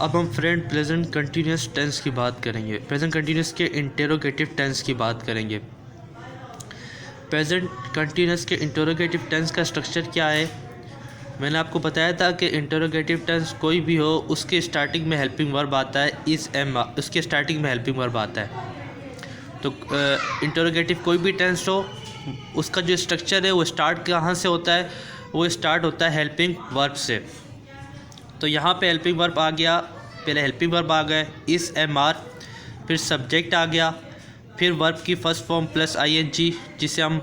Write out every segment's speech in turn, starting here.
अब हम friend present continuous tense की बात करेंगे। प्रेजेंट कंटिन्यूस के इंटेरोगेटिव टेंस की बात करेंगे। प्रेजेंट कंटिन्यूस के इंटेरोगेटिव टेंस का स्ट्रक्चर क्या है? मैंने आपको बताया था कि इंटेरोगेटिव टेंस कोई भी हो उसके स्टार्टिंग में हेल्पिंग वर्ब आता है, इस एम उसके स्टार्टिंग में हेल्पिंग वर्ब आता है। तो इंटेरोगेटिव कोई भी टेंस हो उसका जो स्ट्रक्चर है वो स्टार्ट कहाँ से होता है? वो स्टार्ट होता है हेल्पिंग वर्ब से। तो यहाँ पे हेल्पिंग वर्ब आ गया, पहले हेल्पिंग वर्ब आ गए इस एम आर, फिर सब्जेक्ट आ गया, फिर वर्ब की फर्स्ट फॉर्म प्लस आईएनजी जिसे हम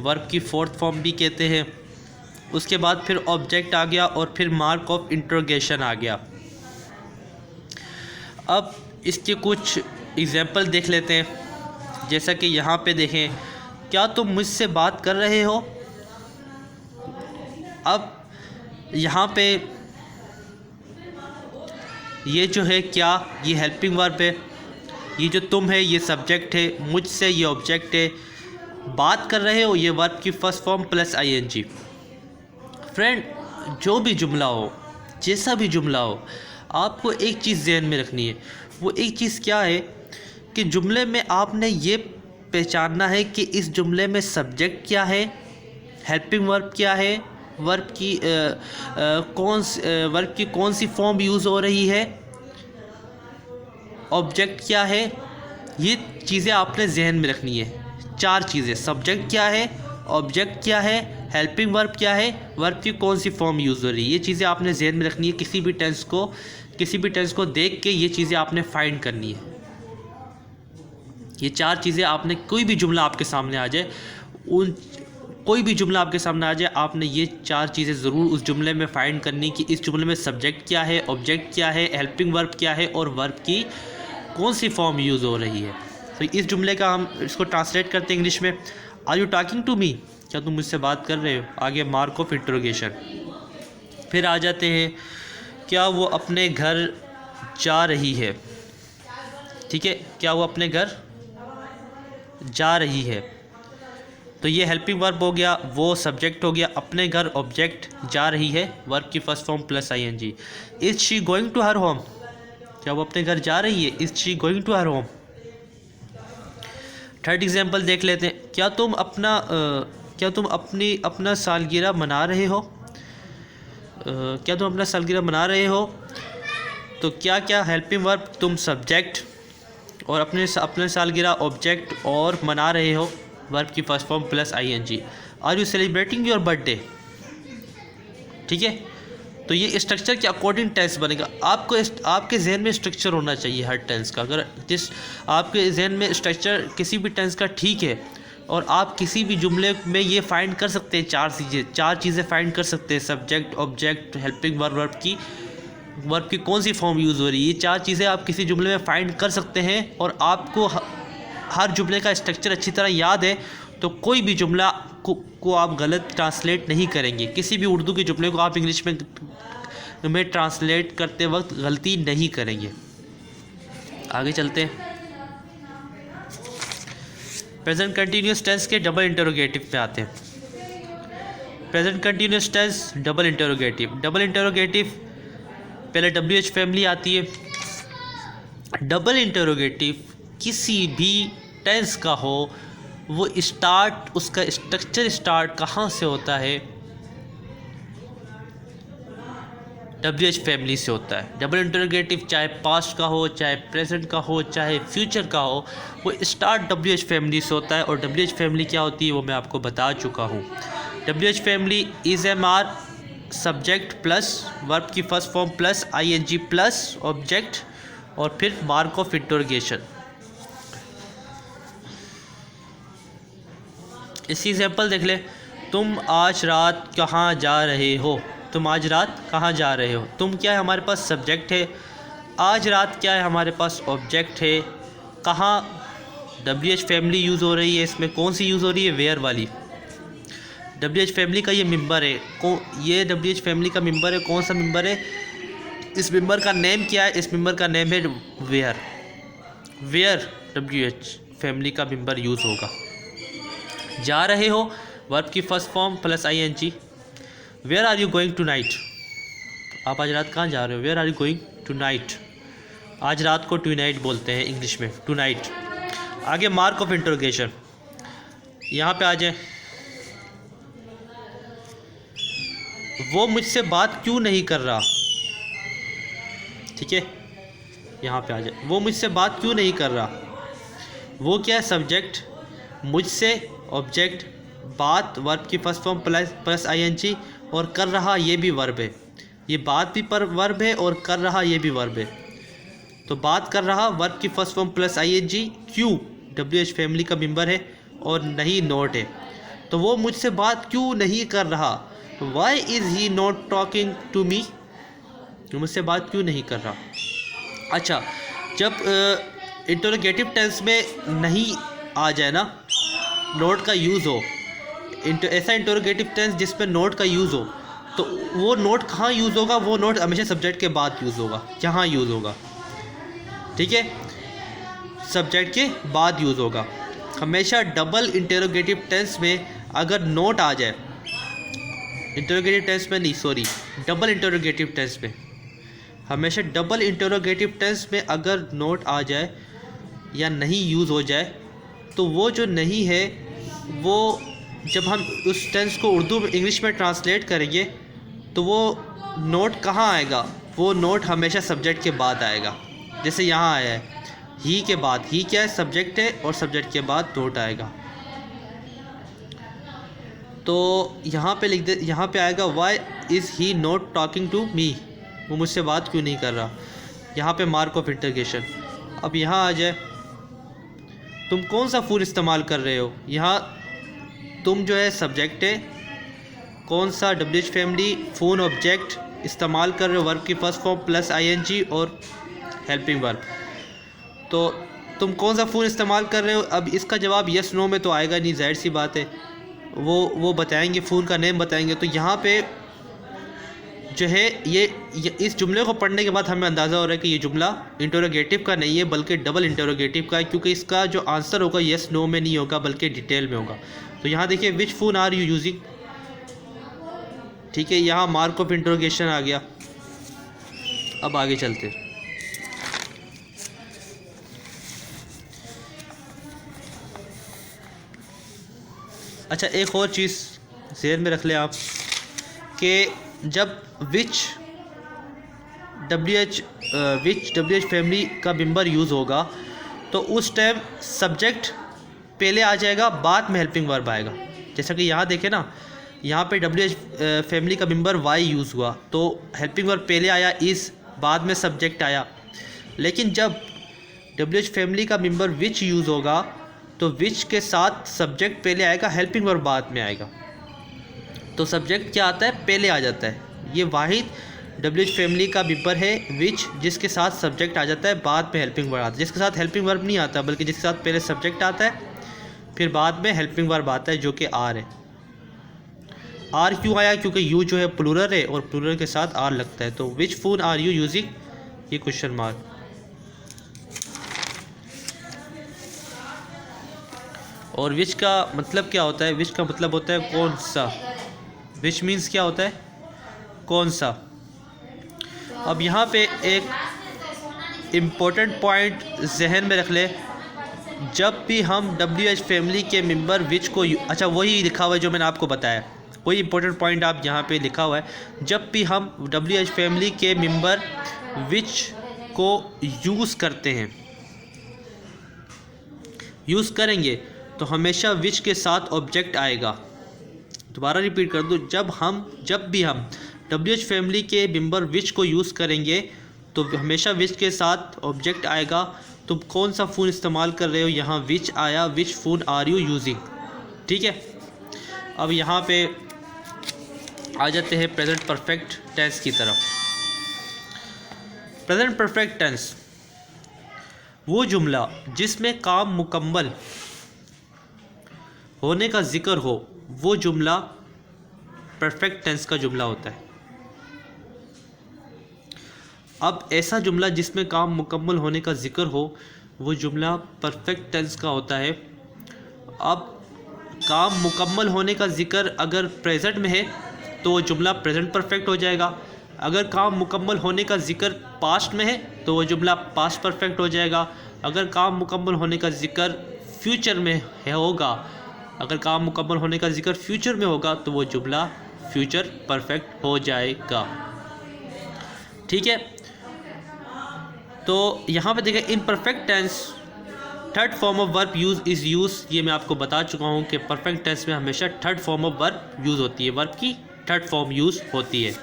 वर्ब की फोर्थ फॉर्म भी कहते हैं। उसके बाद फिर ऑब्जेक्ट आ गया और फिर मार्क ऑफ इंट्रोगेशन आ गया। अब इसके कुछ एग्जाम्पल देख लेते हैं। जैसा कि यहाँ पे देखें, क्या तुम मुझसे बात कर रहे हो? अब यहाँ पे ये जो है क्या, ये हेल्पिंग वर्ब है, ये जो तुम है ये सब्जेक्ट है, मुझसे ये ऑब्जेक्ट है, बात कर रहे हो ये वर्ब की first form plus I N G. Friend, जो भी जुमला हो, जैसा भी जुमला हो, आपको एक चीज़ ज़हन में रखनी है। वो एक चीज़ क्या है कि जुमले में आपने ये पहचानना है कि इस जुमले में सब्जेक्ट क्या है, हेल्पिंग वर्ब क्या है, वर्ब की कौन सी फॉर्म यूज़ हो रही है, ऑब्जेक्ट क्या है। ये चीज़ें आपने जहन में रखनी है। 4 चीज़ें, सब्जेक्ट क्या है, ऑब्जेक्ट क्या है, हेल्पिंग वर्ब क्या है, वर्ब की कौन सी फॉर्म यूज़ हो रही है। ये चीज़ें आपने जहन में रखनी है। किसी भी टेंस को देख के ये चीज़ें आपने फाइंड करनी है। ये 4 चीज़ें आपने, कोई भी जुमला आपके सामने आ जाए, आपने ये 4 चीज़ें ज़रूर उस जुमले में फाइंड करनी कि इस जुमले में सब्जेक्ट क्या है, ऑब्जेक्ट क्या है, हेल्पिंग वर्ब क्या है और वर्ब की कौन सी फॉर्म यूज़ हो रही है। तो इस जुमले का हम इसको ट्रांसलेट करते हैं इंग्लिश में। Are you talking to me? क्या तुम मुझसे बात कर रहे हो? आगे मार्क ऑफ इंट्रोगेशन। फिर आ जाते हैं, क्या वो अपने घर जा रही है? ठीक है, क्या वो अपने घर जा रही है? तो ये हेल्पिंग वर्ब हो गया, वो सब्जेक्ट हो गया, अपने घर ऑब्जेक्ट, जा रही है वर्ब की first form plus I N G. Is she going to her home? क्या वो अपने घर जा रही है? Is she going to her home. Third example देख लेते हैं, क्या तुम अपना सालगिरह मना रहे हो? क्या तुम अपना सालगिरह मना रहे हो? तो क्या क्या हेल्पिंग वर्ब, तुम सब्जेक्ट, और अपने सालगिरह ऑब्जेक्ट, और मना रहे हो वर्ब की first form plus I N G. Are you celebrating your birthday? ठीक है, तो ये स्ट्रक्चर के अकॉर्डिंग टेंस बनेगा। आपके जहन में स्ट्रक्चर होना चाहिए हर टेंस का। अगर आपके जहन में स्ट्रक्चर किसी भी टेंस का ठीक है और आप किसी भी जुमले में ये फाइंड कर सकते हैं, 4 चीज़ें फाइंड कर सकते हैं, subject, object, helping verb, verb की कौन सी फॉर्म यूज़ हो रही है। ये 4 चीज़ें आप किसी जुमले में फाइंड कर सकते हैं और आपको हर जुमले का स्ट्रक्चर अच्छी तरह याद है, तो कोई भी जुमला को आप गलत ट्रांसलेट नहीं करेंगे। किसी भी उर्दू के जुमले को आप इंग्लिश में ट्रांसलेट करते वक्त गलती नहीं करेंगे। आगे चलते हैं, प्रेजेंट कंटिन्यूस टेंस के डबल इंटरोगेटिव पे आते हैं। Present continuous tense double interrogative पहले WH फैमिली आती है। डबल इंटरोगेटिव किसी भी टेंस का हो, वो उसका स्ट्रक्चर स्टार्ट कहाँ से होता है? WH फैमिली से होता है। डबल इंटरोगेटिव चाहे पास्ट का हो, चाहे प्रेजेंट का हो, चाहे फ्यूचर का हो, वो स्टार्ट WH फैमिली से होता है। और WH फैमिली क्या होती है वो मैं आपको बता चुका हूँ। WH family is am are, subject plus verb की first form plus ING plus object और फिर मार्क ऑफ इंटरोगेशन। इसी एग्जाम्पल देख ले, तुम आज रात कहाँ जा रहे हो? तुम आज रात कहाँ जा रहे हो? तुम क्या है हमारे पास सब्जेक्ट है, आज रात क्या है हमारे पास ऑब्जेक्ट है, कहाँ WH फैमिली यूज़ हो रही है, इसमें कौन सी यूज़ हो रही है? वेयर वाली। WH फैमिली का ये मेंबर है, ये WH फैमिली का मेंबर है। कौन सा मेंबर है? इस मेंबर का नेम क्या है? इस मेंबर का नेम है वेयर WH फैमिली का मेंबर यूज़ होगा। जा रहे हो वर्ब की first form plus I N G. Where are you going tonight? आप आज रात कहाँ जा रहे हो? Where are you going tonight, आज रात को टुनाइट बोलते हैं इंग्लिश में, टुनाइट। आगे मार्क ऑफ इंटरोगेशन, यहाँ पे आ जाए। वो मुझसे बात क्यों नहीं कर रहा, ठीक है, यहाँ पे आ जाए। वो मुझसे बात क्यों नहीं कर रहा, वो क्या है, सब्जेक्ट, मुझसे ऑब्जेक्ट, बात वर्ब की फर्स्ट फॉर्म प्लस आईएनजी, और कर रहा ये भी वर्ब है। ये बात भी पर वर्ब है और कर रहा ये भी वर्ब है। तो बात कर रहा वर्ब की फर्स्ट फॉर्म प्लस आईएनजी, क्यों WH फैमिली का मेंबर है और नहीं नॉट है। तो वो मुझसे बात क्यों नहीं कर रहा, why is he not talking to me, मुझसे बात क्यों नहीं कर रहा। अच्छा, जब इंटरोगेटिव टेंस में नहीं आ जाए ना, नोट का यूज़ हो, ऐसा इंटरोगेटिव टेंस जिसमें नोट का यूज़ हो, तो वो नोट कहाँ यूज़ होगा, वो नोट हमेशा सब्जेक्ट के बाद यूज़ होगा, यहाँ यूज़ होगा, ठीक है, सब्जेक्ट के बाद यूज़ होगा। हमेशा डबल इंटरोगेटिव टेंस में अगर नोट आ जाए, इंटरोगेटिव टेंस में नहीं, सॉरी, डबल इंटरोगेटिव टेंस में, हमेशा डबल इंटरोगेटिव टेंस में अगर नोट आ जाए या नहीं यूज़ हो जाए, तो वो जो नहीं है, वो जब हम उस टेंस को उर्दू में इंग्लिश में ट्रांसलेट करेंगे तो वो नोट कहाँ आएगा, वो नोट हमेशा सब्जेक्ट के बाद आएगा। जैसे यहाँ आया है ही के बाद, ही क्या है, सब्जेक्ट है, और सब्जेक्ट के बाद नोट आएगा। तो यहाँ पे लिख दे, यहाँ पे आएगा why is he not talking to me, वो मुझसे बात क्यों नहीं कर रहा। यहाँ पे मार्क ऑफ इंटरोगेशन। अब यहाँ आ जाए, तुम कौन सा फ़ोन इस्तेमाल कर रहे हो, यहाँ तुम जो है सब्जेक्ट है, कौन सा WH फैमिली, फ़ोन ऑब्जेक्ट, इस्तेमाल कर रहे हो वर्ब की फर्स्ट फॉर्म प्लस आईएनजी और हेल्पिंग वर्ब। तो तुम कौन सा फ़ोन इस्तेमाल कर रहे हो, अब इसका जवाब यस नो में तो आएगा नहीं, जाहिर सी बात है, वो बताएंगे, फ़ोन का नेम बताएंगे। तो यहाँ पे जो है ये इस जुमले को पढ़ने के बाद हमें अंदाज़ा हो रहा है कि ये जुमला इंटरोगेटिव का नहीं है बल्कि डबल इंटरोगेटिव का है, क्योंकि इसका जो आंसर होगा यस नो में नहीं होगा बल्कि डिटेल में होगा। तो यहाँ देखिए, विच फ़ोन आर यू यूजिंग, ठीक है, यहाँ मार्क ऑफ इंटरोगेशन आ गया। अब आगे चलते, अच्छा एक और चीज़ ज़हन में रख लें आप कि जब विच WH फैमिली का मेंबर यूज़ होगा तो उस टाइम सब्जेक्ट पहले आ जाएगा, बाद में हेल्पिंग वर्ब आएगा। जैसा कि यहाँ देखें ना, यहाँ पे WH फैमिली का मेंबर वाई यूज़ हुआ तो हेल्पिंग वर्ब पहले आया, इज़, बाद में सब्जेक्ट आया। लेकिन जब WH फैमिली का मेंबर विच यूज़ होगा तो विच के साथ सब्जेक्ट पहले आएगा, हेल्पिंग वर्ब बाद में आएगा। तो सब्जेक्ट क्या आता है, पहले आ जाता है। ये वाहिद WH फैमिली का मेंबर है विच, जिसके साथ सब्जेक्ट आ जाता है, बाद में हेल्पिंग वर्ब आता है। जिसके साथ हेल्पिंग वर्ब नहीं आता बल्कि जिसके साथ पहले सब्जेक्ट आता है फिर बाद में हेल्पिंग वर्ब आता है, जो कि आर है। आर क्यों आया, क्योंकि यू जो है प्लूरल है और प्लूरल के साथ आर लगता है। तो विच फ़ोन आर यू यूजिंग, ये क्वेश्चन मार्क। और विच का मतलब क्या होता है, विच का मतलब होता है कौन सा, विच मीन्स क्या होता है, कौन सा। अब यहाँ पे एक इम्पोर्टेंट पॉइंट जहन में रख ले, जब भी हम WH फैमिली के मेंबर विच को, अच्छा वही लिखा हुआ है जो मैंने आपको बताया, वही इम्पोर्टेंट पॉइंट आप यहाँ पे लिखा हुआ है। जब भी हम WH फैमिली के मेंबर विच को यूज़ करते हैं, यूज़ करेंगे तो हमेशा विच के साथ ऑब्जेक्ट आएगा। दोबारा रिपीट कर दूँ, जब भी हम WH फैमिली के मेंबर विच को यूज़ करेंगे तो हमेशा विच के साथ ऑब्जेक्ट आएगा। तुम कौन सा फ़ोन इस्तेमाल कर रहे हो, यहाँ विच आया, विच फ़ोन आर यू यूजिंग, ठीक है। अब यहाँ पे आ जाते हैं प्रेजेंट परफेक्ट टेंस की तरफ। प्रेजेंट परफेक्ट टेंस वो जुमला जिसमें काम मुकम्मल होने का जिक्र हो, वो जुमला परफेक्ट टेंस का जुमला होता है। अब ऐसा जुमला जिसमें काम मुकम्मल होने का जिक्र हो, वो जुमला परफेक्ट टेंस का होता है। अब काम मुकम्मल होने का जिक्र अगर प्रेजेंट में है तो वो जुमला प्रेजेंट परफेक्ट हो जाएगा, अगर काम मुकम्मल होने का जिक्र पास्ट में है तो वो जुमला पास्ट परफेक्ट हो जाएगा। अगर काम मुकम्मल होने का जिक्र फ्यूचर में होगा, अगर काम मुकम्मल होने का जिक्र फ्यूचर में होगा तो वो जुमला फ्यूचर परफेक्ट हो जाएगा। ठीक है, तो यहाँ पे देखें imperfect tense third form of verb is use. ये मैं आपको बता चुका हूँ कि परफेक्ट टेंस में हमेशा third form of verb use होती है, वर्ब की थर्ड फॉर्म यूज़ होती है।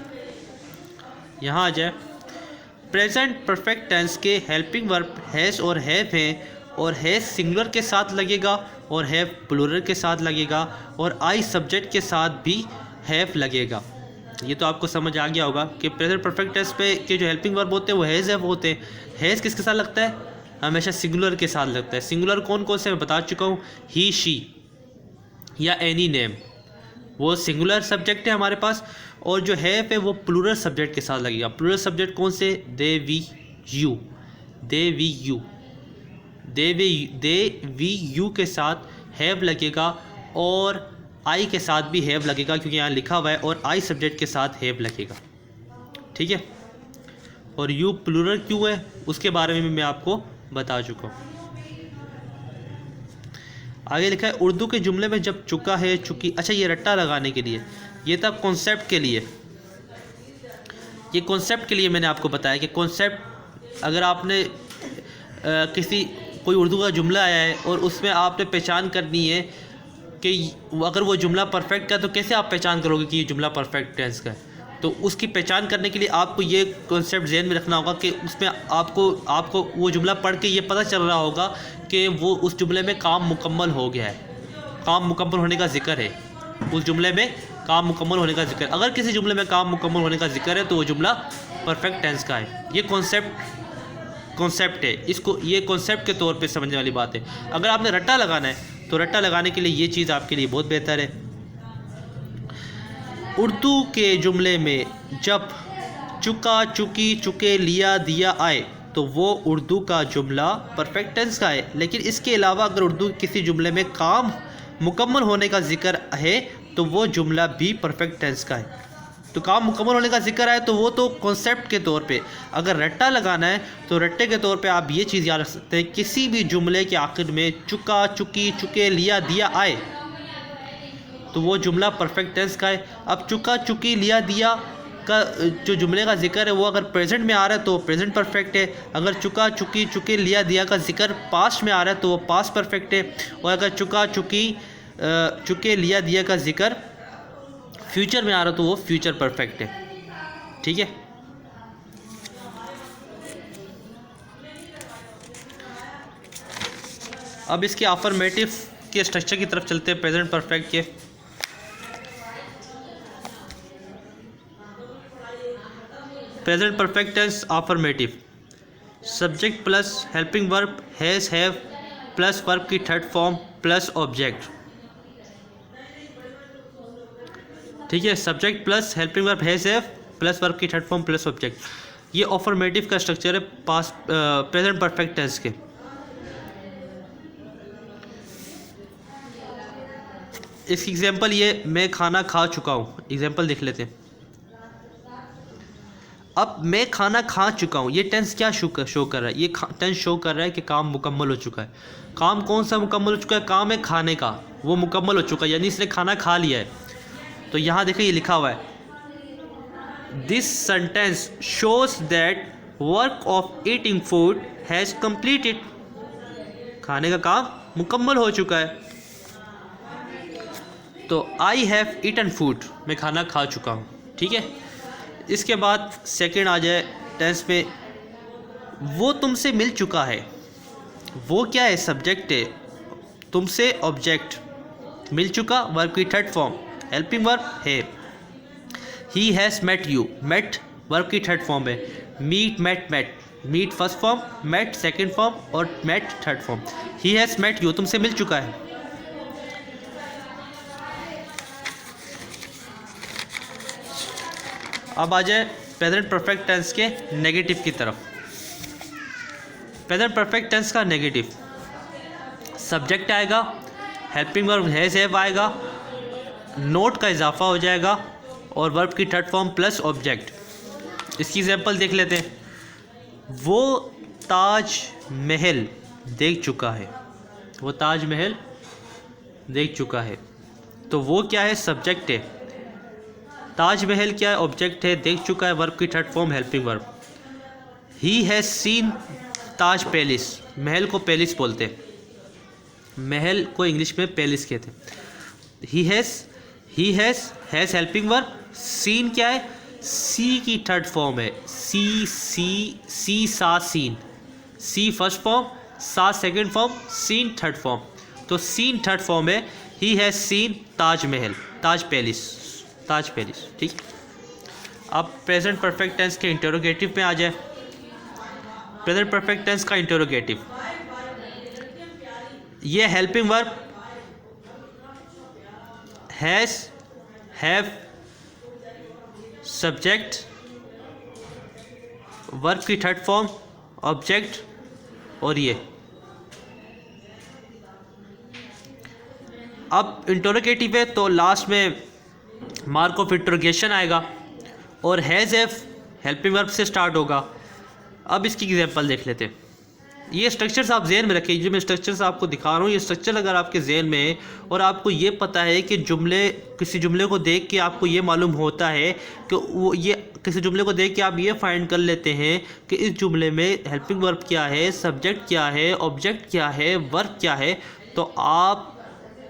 यहाँ आ जाए, प्रेजेंट परफेक्ट टेंस के हेल्पिंग वर्ब हैज़ और हैव हैं, और हैज़ सिंगुलर के साथ लगेगा और हैव प्लूरल के साथ लगेगा, और आई सब्जेक्ट के साथ भी हैव लगेगा। ये तो आपको समझ आ गया होगा कि प्रेजेंट परफेक्ट टेंस पे के जो हेल्पिंग वर्ब होते हैं वो हैज़ हैव होते हैं। हैज़ किसके साथ लगता है? हमेशा सिंगुलर के साथ लगता है। सिंगुलर कौन कौन से मैं बता चुका हूँ, ही शी या एनी नेम, वो सिंगुलर सब्जेक्ट है हमारे पास। और जो है वो प्लूरल सब्जेक्ट के साथ लगेगा। प्लूरल सब्जेक्ट कौन से? They we you, they we you, they we you के साथ हैव लगेगा, और आई के साथ भी हैव लगेगा क्योंकि यहाँ लिखा हुआ है, और आई सब्जेक्ट के साथ हैव लगेगा। ठीक है, और यू प्लूरल क्यों है उसके बारे में भी मैं आपको बता चुका हूँ। आगे लिखा है उर्दू के जुमले में जब चुका है, चुकी, अच्छा ये रट्टा लगाने के लिए, ये था कॉन्सेप्ट के लिए। ये कॉन्सेप्ट के लिए मैंने आपको बताया कि कॉन्सेप्ट अगर आपने कोई उर्दू का जुमला आया है और उसमें आपने पहचान करनी है कि अगर वो जुमला परफेक्ट का, तो कैसे आप पहचान करोगे कि ये जुमला परफेक्ट टेंस का है? तो उसकी पहचान करने के लिए आपको ये कॉन्सेप्ट ज़हन में रखना होगा कि उसमें आपको वो जुमला पढ़ के ये पता चल रहा होगा कि वो उस जुमले में काम मुकम्मल हो गया है, काम मुकम्मल होने का जिक्र है, उस जुमले में काम मुकम्मल होने का जिक्र। अगर किसी जुमले में काम मुकम्मल होने का जिक्र है तो वो जुमला परफेक्ट टेंस का है। ये कॉन्सेप्ट है, इसको ये कॉन्सेप्ट के तौर पे समझने वाली बात है। अगर आपने रट्टा लगाना है तो रट्टा लगाने के लिए ये चीज़ आपके लिए बहुत बेहतर है। उर्दू के जुमले में जब चुका, चुकी, चुके, लिया, दिया आए तो वो उर्दू का जुमला परफेक्ट टेंस का है। लेकिन इसके अलावा अगर उर्दू किसी जुमले में काम मुकम्मल होने का जिक्र है तो वो जुमला भी परफेक्ट टेंस का है। तो काम मुकम्मल होने का जिक्र है तो वो तो कॉन्सेप्ट के तौर पे। अगर रट्टा लगाना है तो रट्टे के तौर पे आप ये चीज़ याद रख सकते हैं, किसी भी जुमले के आखिर में चुका, चुकी, चुके, लिया, दिया आए तो वो जुमला परफेक्ट टेंस का है। अब चुका, चुकी, लिया, दिया का जो जुमले का जिक्र है वो अगर प्रेजेंट में आ रहा है तो प्रेजेंट परफेक्ट है। अगर चुका, चुकी, चुके, लिया, दिया का जिक्र पास्ट में आ रहा है तो वो पास्ट परफेक्ट है। और अगर चुका, चुकी, चुके, लिया, दिया का जिक्र फ्यूचर में आ रहा है तो वो फ्यूचर परफेक्ट है। ठीक है, अब इसके अफर्मेटिव के स्ट्रक्चर की तरफ चलते हैं। प्रेजेंट परफेक्ट के present perfect tense affirmative, subject plus helping verb has, have plus verb की थर्ड फॉर्म प्लस ऑब्जेक्ट। ठीक है, subject plus helping verb has, have plus verb की थर्ड फॉर्म प्लस ऑब्जेक्ट। ये अफर्मेटिव का structure है past present perfect tense के। इसकी example ये, मैं खाना खा चुका हूँ, एग्जांपल देख लेते हैं। अब मैं खाना खा चुका हूँ, ये टेंस क्या शो कर रहा है? ये टेंस शो कर रहा है कि काम मुकम्मल हो चुका है। काम कौन सा मुकम्मल हो चुका है? काम है खाने का, वो मुकम्मल हो चुका है, यानी इसने खाना खा लिया है। तो यहाँ देखिए ये लिखा हुआ है, this sentence shows that work of eating food has completed. खाने का काम मुकम्मल हो चुका है। तो आई हैव ईटन फूड, मैं खाना खा चुका हूँ। ठीक है, इसके बाद सेकंड आ जाए टेंस पे, वो तुमसे मिल चुका है। वो क्या है? सब्जेक्ट है, तुमसे ऑब्जेक्ट, मिल चुका वर्ब की थर्ड फॉर्म, हेल्पिंग वर्ब है। He has met you, met verb की थर्ड फॉर्म है। Meet, met, met, meet first form, met second form और met third form. He has met you, तुमसे मिल चुका है। अब आ जाए प्रेजेंट परफेक्ट टेंस के नेगेटिव की तरफ। प्रेजेंट परफेक्ट टेंस का नेगेटिव, सब्जेक्ट आएगा, हेल्पिंग वर्ब हैज़, हैव आएगा, नोट का इजाफा हो जाएगा और वर्ब की थर्ड फॉर्म प्लस ऑब्जेक्ट। इसकी एग्जांपल देख लेते हैं। वो ताज महल देख चुका है, वो ताज महल देख चुका है। तो वो क्या है, सब्जेक्ट है। ताज महल क्या है, ऑब्जेक्ट है। देख चुका है वर्ब की third form helping verb. He has seen Taj palace, महल को पैलेस बोलते हैं, महल को इंग्लिश में पैलेस कहते हैं। He has helping verb. Seen क्या है, सी की थर्ड फॉर्म है। See saw seen, see first form, saw second form, seen third form. तो सीन थर्ड फॉर्म है। He has seen Taj Mahal, Taj palace. ठीक। अब प्रेजेंट परफेक्ट टेंस के interrogative में आ जाए। प्रेजेंट परफेक्ट टेंस का इंटरोगेटिव, ये helping verb has, have, subject, verb की थर्ड फॉर्म, ऑब्जेक्ट और ये। अब इंटरोगेटिव है तो लास्ट में मार्क ऑफ इंटरोगेशन आएगा और हैज़ एफ हेल्पिंग वर्ब से स्टार्ट होगा। अब इसकी एग्जांपल देख लेते हैं। ये स्ट्रक्चर्स आप जहन में रखें, जो मैं स्ट्रक्चर्स आपको दिखा रहा हूँ, ये स्ट्रक्चर अगर आपके जहन में है और आपको ये पता है कि किसी जुमले को देख के आपको ये मालूम होता है कि वो ये किसी जुमले को देख के आप ये फाइंड कर लेते हैं कि इस जुमले में हेल्पिंग वर्ब क्या है, सब्जेक्ट क्या है, ऑब्जेक्ट क्या है, वर्ब क्या है, तो आप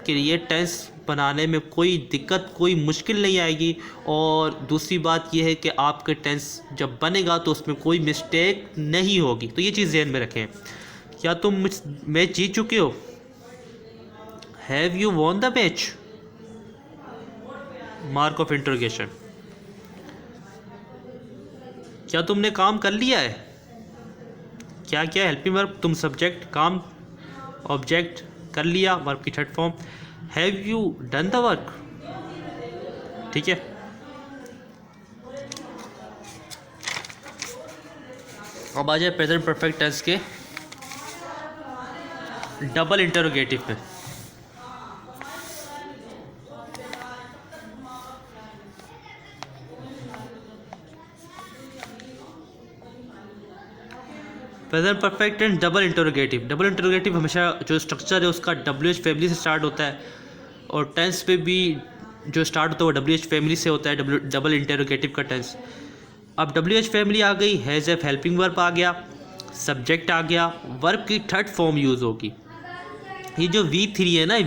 के लिए टेंस बनाने में कोई दिक्कत, कोई मुश्किल नहीं आएगी। और दूसरी बात यह है कि आपके टेंस जब बनेगा तो उसमें कोई मिस्टेक नहीं होगी। तो ये चीज़ ध्यान में रखें। क्या तुम मैच जीत चुके हो? Have you won the match? Mark of interrogation. क्या तुमने काम कर लिया है? क्या क्या हेल्पिंग वर्ब, तुम सब्जेक्ट, काम, ऑब्जेक्ट, कर लिया, वर्ब की third form. Have you done the work? ठीक है। अब आ जाए प्रेजेंट परफेक्ट टेंस के डबल इंटरोगेटिव पे। Present perfect tense double interrogative. Double interrogative हमेशा जो स्ट्रक्चर है उसका WH फैमिली से स्टार्ट होता है और टेंस पे भी जो स्टार्ट होता है वो WH फैमिली से होता है, डबल इंटरोगेटिव का टेंस। अब WH फैमिली आ गई, हैज़ एफ हेल्पिंग वर्ब आ गया, सब्जेक्ट आ गया, वर्ब की थर्ड फॉर्म यूज़ होगी। ये जो V3 है ना,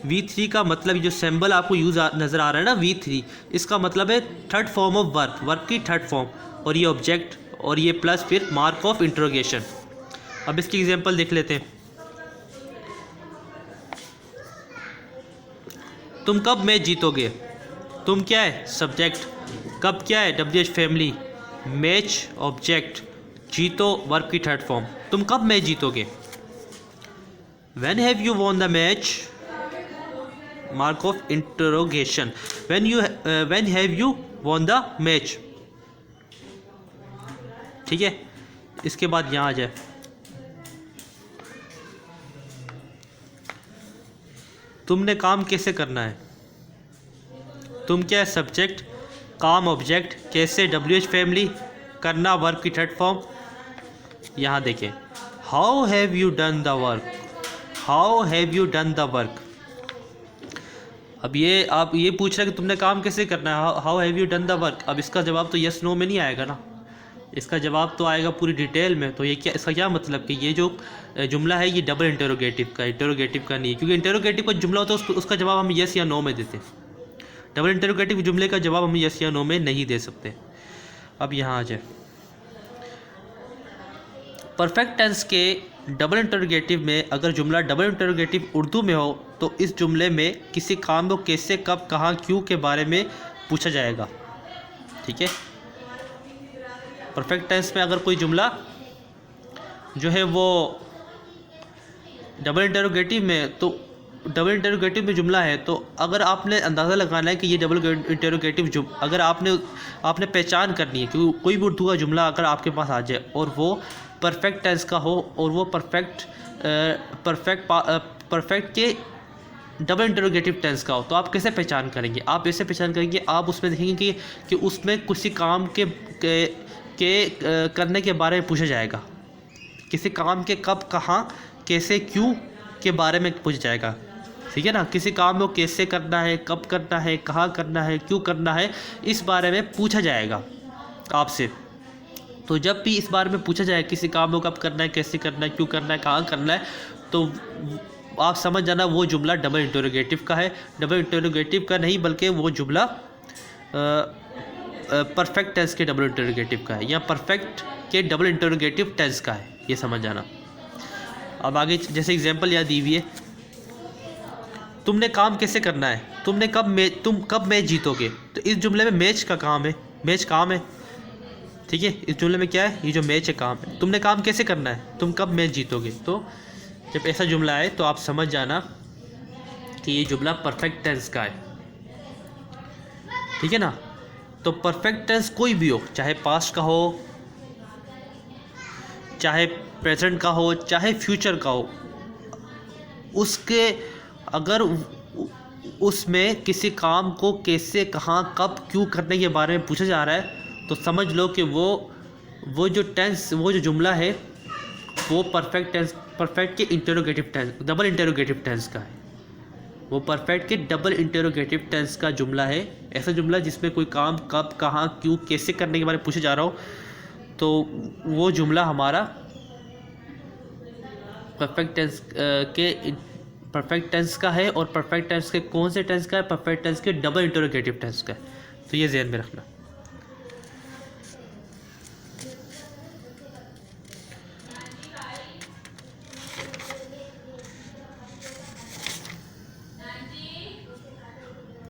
V3 का मतलब जो सिंबल आपको यूज़ नज़र आ रहा है ना V3, इसका मतलब है third form of verb, verb की थर्ड फॉर्म, और ये ऑब्जेक्ट और ये प्लस फिर मार्क ऑफ इंटरोगेशन। अब इसकी एग्जांपल देख लेते हैं। तुम कब मैच जीतोगे? तुम क्या है, सब्जेक्ट, कब क्या है, WH फैमिली, मैच ऑब्जेक्ट, जीतो वर्ब की थर्ड फॉर्म। तुम कब match जीतोगे? When have you won the match? Mark of interrogation. When have you won the match? ठीक है। इसके बाद यहाँ आ जाए, तुमने काम कैसे करना है? तुम क्या है, सब्जेक्ट, काम ऑब्जेक्ट, कैसे WH फैमिली, करना वर्ब की थर्ड फॉर्म। यहाँ देखें, how have you done the work, how have you done the work. अब ये आप ये पूछ रहे हैं कि तुमने काम कैसे करना है, how have you done the work. अब इसका जवाब तो यस नो में नहीं आएगा ना, इसका जवाब तो आएगा पूरी डिटेल में। तो ये क्या, इसका क्या मतलब कि ये जो जुमला है ये डबल इंटरोगेटिव का नहीं है, क्योंकि इंटरोगेटिव का जुमला होता है उसका जवाब हम यस या नो में देते हैं। डबल इंटरोगेटिव जुमले का जवाब हम यस या नो में नहीं दे सकते। अब यहाँ आ जाए, परफेक्ट टेंस के डबल इंटरोगेटिव में अगर जुमला डबल इंटरोगेटिव उर्दू में हो तो इस जुमले में किसी काम को कैसे, कब, कहाँ, क्यों के बारे में पूछा जाएगा। ठीक है। परफेक्ट टेंस में अगर कोई जुमला जो है वो डबल इंटरोगेटिव में, तो डबल इंटरोगेटिव में जुमला है तो अगर आपने अंदाज़ा लगाना है कि ये डबल इंटरोगेटिव अगर आपने पहचान करनी है कि कोई भी उर्दू का जुमला अगर आपके पास आ जाए और वो परफेक्ट टेंस का हो और वो परफेक्ट के डबल इंटरोगेटिव टेंस का हो तो आप कैसे पहचान करेंगे? आप ऐसे पहचान करेंगे, आप उसमें देखेंगे कि उसमें किसी काम के करने के बारे में पूछा जाएगा, किसी काम के कब, कहाँ, कैसे, क्यों के बारे में पूछा जाएगा, ठीक है ना। किसी काम को कैसे करना है, कब करना है, कहाँ करना है, क्यों करना है, इस बारे में पूछा जाएगा आपसे। तो जब भी इस बारे में पूछा जाए किसी काम को कब करना है, कैसे करना है, क्यों करना है, कहाँ करना है, तो आप समझ जाना वो जुमला डबल इंटरोगेटिव का है। डबल इंटरोगेटिव का नहीं बल्कि वो जुमला परफेक्ट टेंस के डबल इंटरोगेटिव का है, या परफेक्ट के डबल इंटरोगेटिव टेंस का है, ये समझ जाना। अब आगे जैसे एग्जांपल याद दी हुई है, तुमने काम कैसे करना है, तुम कब मैच जीतोगे। तो इस जुमले में मैच का काम है, मैच काम है, ठीक है। इस जुमले में क्या है, ये जो मैच है काम है। तुमने काम कैसे करना है, तुम कब मैच जीतोगे। तो जब ऐसा जुमला आए तो आप समझ जाना कि ये जुमला परफेक्ट टेंस का है, ठीक है ना। तो परफेक्ट टेंस कोई भी हो, चाहे पास्ट का हो, चाहे प्रेजेंट का हो, चाहे फ्यूचर का हो, उसके अगर उसमें किसी काम को कैसे, कहाँ, कब, क्यों करने के बारे में पूछा जा रहा है तो समझ लो कि वो जो जुमला है वो परफेक्ट टेंस, परफेक्ट के interrogative tense, double interrogative tense का है। वो परफेक्ट के डबल इंटरोगेटिव टेंस का जुमला है। ऐसा जुमला जिसमें कोई काम कब, कहाँ, क्यों, कैसे करने के बारे में पूछा जा रहा हो, तो वो जुमला हमारा परफेक्ट टेंस का है। और परफेक्ट टेंस के कौन से टेंस का है, परफेक्ट टेंस के डबल इंटरोगेटिव टेंस का है। तो ये ध्यान में रखना।